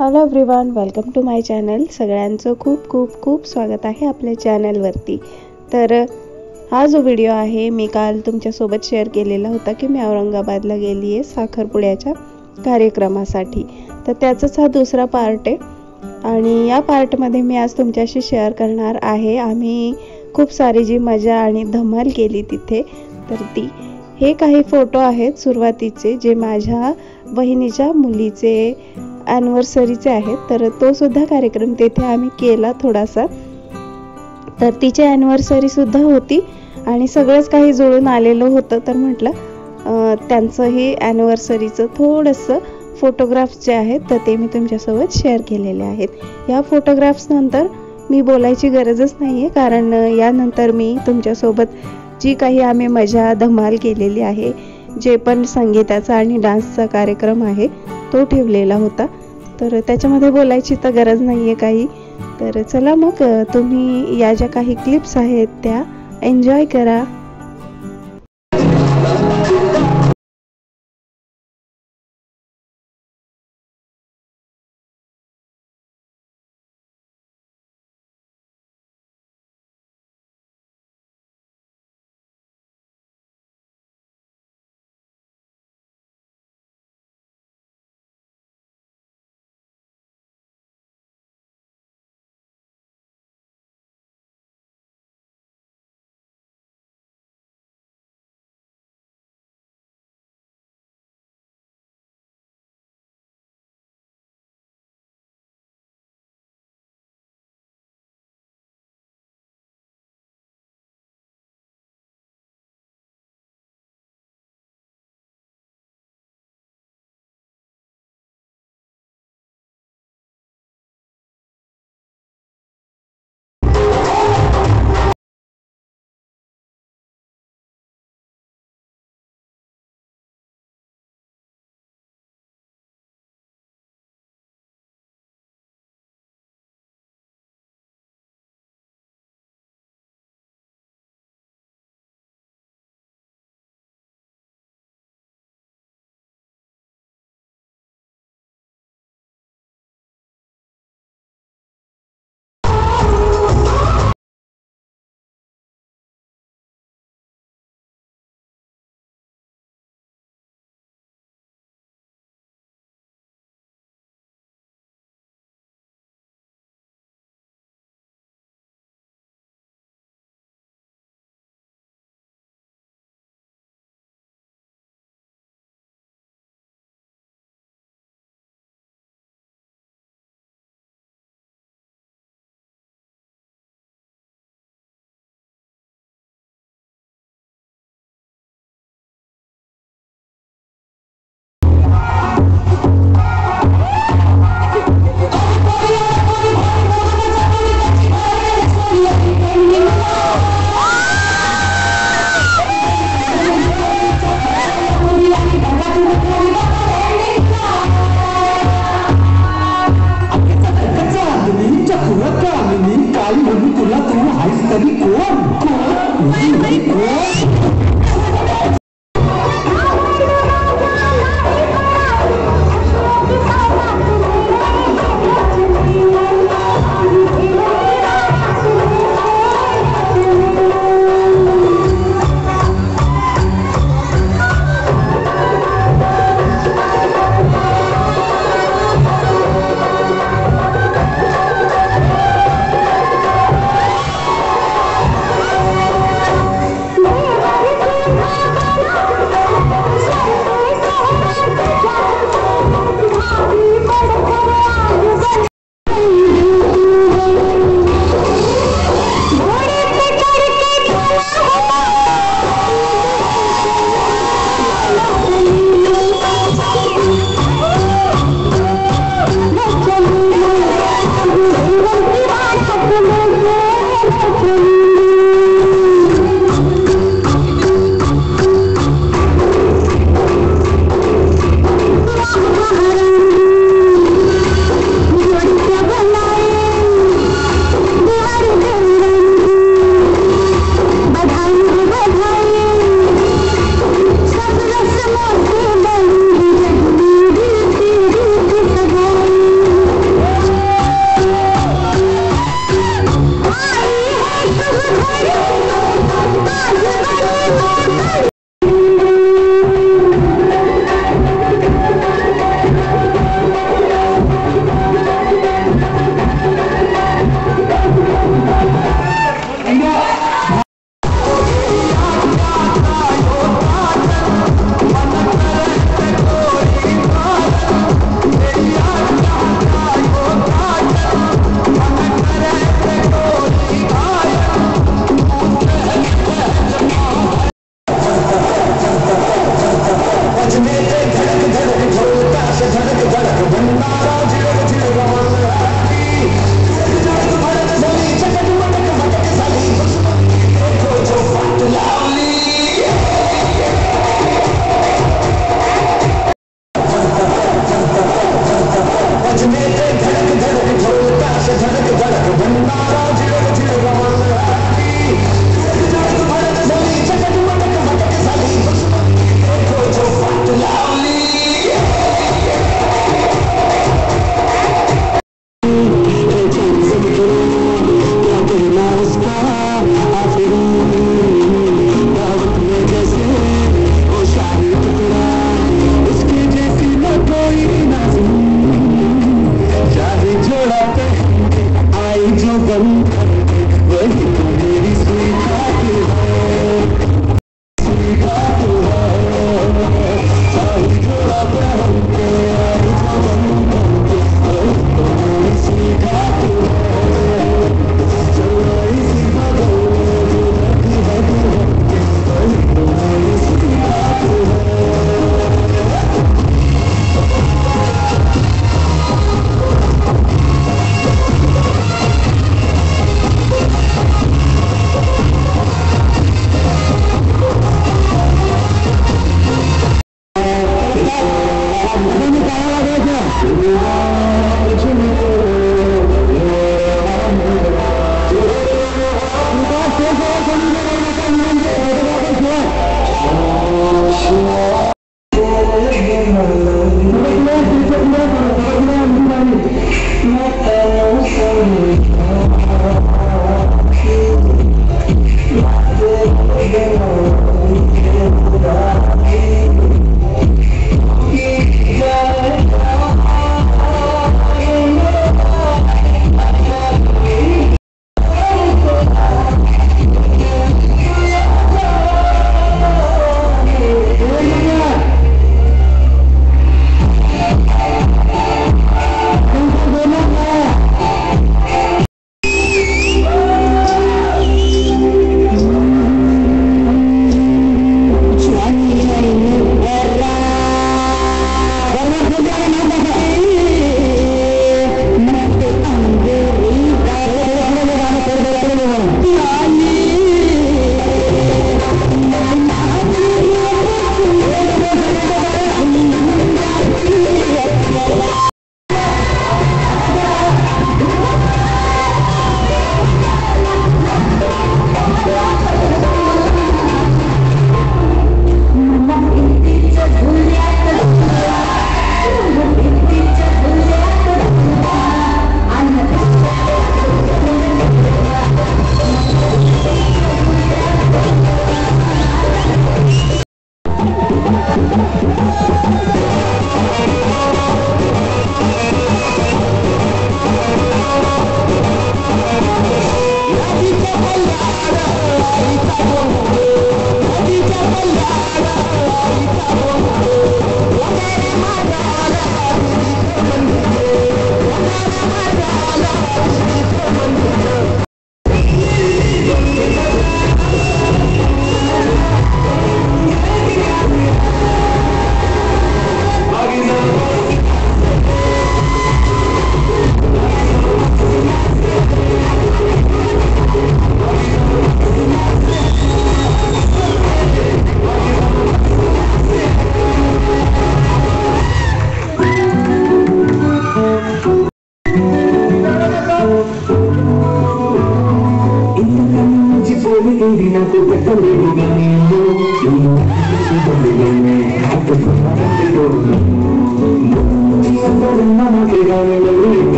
Hello everyone, welcome to my channel. सगळ्यांचं खूप खूप खूप स्वागत आहे आपल्या चॅनलवरती। तर हा जो व्हिडिओ आहे मी काल तुमच्यासोबत शेअर केलेला होता की मी औरंगाबादला गेली आहे साखरपुड्याच्या कार्यक्रमासाठी। तर त्याचाच हा दुसरा पार्ट आहे आणि या पार्टमध्ये मी आज तुमच्याशी शेअर करणार आहे आम्ही खूप सारी जी मजा आणि धमाल केली तिथे। तर हे काही फोटो आहेत सुरुवातीचे जे माझ्या बहिणीच्या मुलीचे ॲनिव्हर्सरीचे आहेत। तर तो सुद्धा कार्यक्रम तेथे आम्ही केला थोडासा। तर तिची ॲनिव्हर्सरी सुद्धा होती आणि सगळंच काही जुळून आलेलं होतं। तर म्हटलं त्यांचं हे ॲनिव्हर्सरीचं थोडंसं फोटोग्राफ्स जे आहेत तर ते मी तुमच्यासोबत शेअर केलेले आहेत। या फोटोग्राफ्स नंतर मी बोलायची गरजच नाही आहे, कारण यानंतर मी तुमच्यासोबत जी काही आम्ही मजा धमाल केलेली आहे, जे पण संगीताचा आणि डान्सचा कार्यक्रम आहे तो ठेवलेला होता, तर त्याच्यामध्ये बोलायची तर गरज नाही आहे काही। तर चला मग तुम्ही या ज्या काही क्लिप्स आहेत त्या एन्जॉय करा।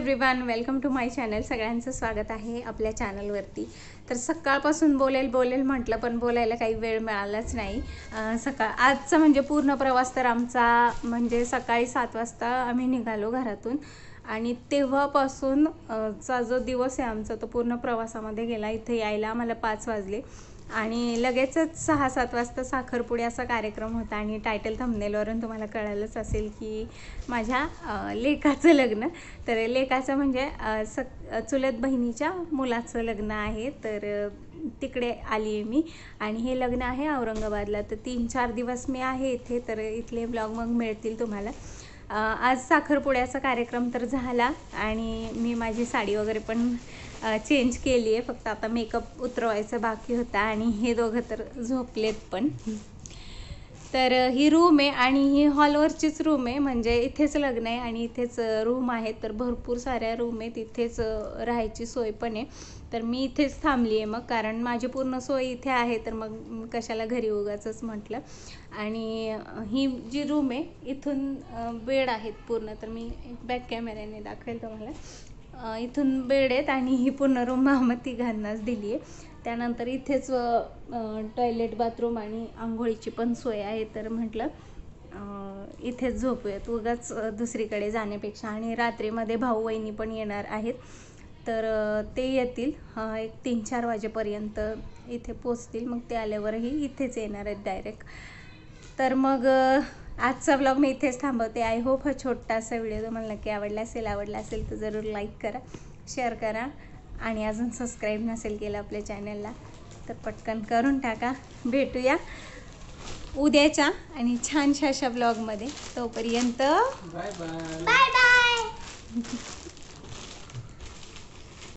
Everyone, welcome to my channel. सगळ्यांचं स्वागत आहे आपल्या चॅनलवरती. तर सकाळपासून बोलेल म्हटलं, पण बोलायला काही वेळ मिळालाच नाही. आजचा म्हणजे पूर्ण प्रवास तर आमचा म्हणजे सकाळी 7 वाजता आम्ही निघालो घरातून आणि तेव्हापासून चा जो दिवस आहे आमचा तो पूर्ण प्रवासामध्ये गेला. इथे यायला आम्हाला 5 वाजले आणि लगेचच 6-7 वाजता साखरपुडे असा कार्यक्रम होता. आणि टायटल थंबनेलवरून तुम्हाला कळालंच असेल की माझ्या लेकाचं लग्न. तर लेकाचं म्हणजे चुलत बहिणीच्या मुलाचं लग्न आहे. तर तिकडे आली आहे मी आणि हे लग्न आहे औरंगाबादला. तर 3-4 दिवस मी आहे इथे. तर इथले ब्लॉग मग मिळतील तुम्हाला. आज साखरपुड्याचा कार्यक्रम तर झाला आणि मी माझी साडी वगैरे पण चेंज केली आहे. फक्त आता मेकअप उतरवायचं बाकी होता आणि हे दोघं तर झोपलेत पण. तर ही रूम आहे आणि ही हॉलवरचीच रूम आहे, म्हणजे इथेच लग्न आहे आणि इथेच रूम आहेत. तर भरपूर साऱ्या रूम आहेत, इथेच राहायची सोय पण आहे. तर मी इथेच थांबली आहे मग, कारण माझी पूर्ण सोय इथे आहे. तर मग कशाला घरी उगाचंच म्हटलं. आणि ही जी रूम आहे इथून बेड आहेत पूर्ण. तर मी बॅक कॅमेऱ्याने दाखवेल तुम्हाला. इथून बेड आहेत आणि ही पूर्ण रूम आम्हाला तिघांनाच दिली आहे. त्यानंतर इथेच टॉयलेट, बाथरूम आणि आंघोळीची पण सोय आहे. तर म्हटलं इथेच झोपूयात उगाच दुसरीकडे जाण्यापेक्षा. आणि रात्रीमध्ये भाऊ वहिनी पण येणार आहेत. तर ते येतील एक 3-4 वाजेपर्यंत इथे पोचतील. मग ते आल्यावरही इथेच येणार आहेत डायरेक्ट. तर मग आजचा ब्लॉग मी इथेच थांबवते. आय होप हा छोटासा व्हिडिओ तुम्हाला नक्की आवडला असेल तर जरूर लाईक करा, शेअर करा आणि अजून सबस्क्राईब नसेल केलं आपल्या चॅनलला तर पटकन करून टाका. भेटूया उद्याच्या आणि छानशा अशा ब्लॉगमध्ये. तोपर्यंत बाय बाय.